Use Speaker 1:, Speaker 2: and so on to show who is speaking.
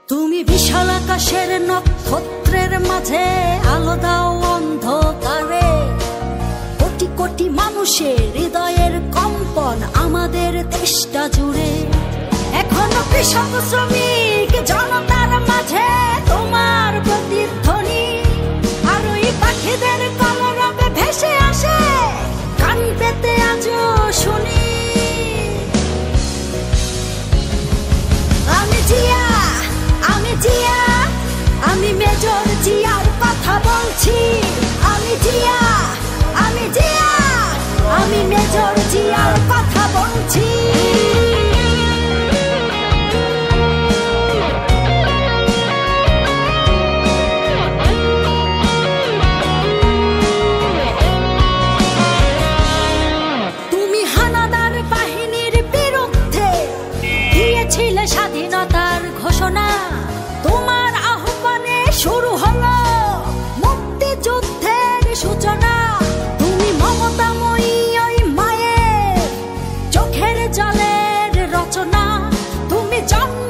Speaker 1: তুমি বিশাল আকাশের নক্ষত্রের মাঝে আলো দাও অন্ধকারে, কোটি কোটি মানুষের হৃদয়ের কম্পন আমাদের দেশটা জুড়ে। এখনো কৃষক শ্রমিক জনতার মাঝে তোমার প্রতিধ্বনি, আর ওই পাখিদের কলরবে ভেসে আসে কান পেতে আজও শুনি। আমি জিয়া, আমি জিয়া, আমি মেজর জিয়ার কথা বলছি। আমি জিয়া, আমি জিয়া, আমি মেজর জিয়ার কথা বলছি। তুমি হানাদার বাহিনীর বিরুদ্ধে দিয়েছিলে স্বাধীনতার ঘোষণা, তোমার আহ্বানে শুরু হলো মুক্তিযুদ্ধের সূচনা। তুমি মমতাময়ী ওই মায়ের চোখের জলের রচনা, তুমি জন্ম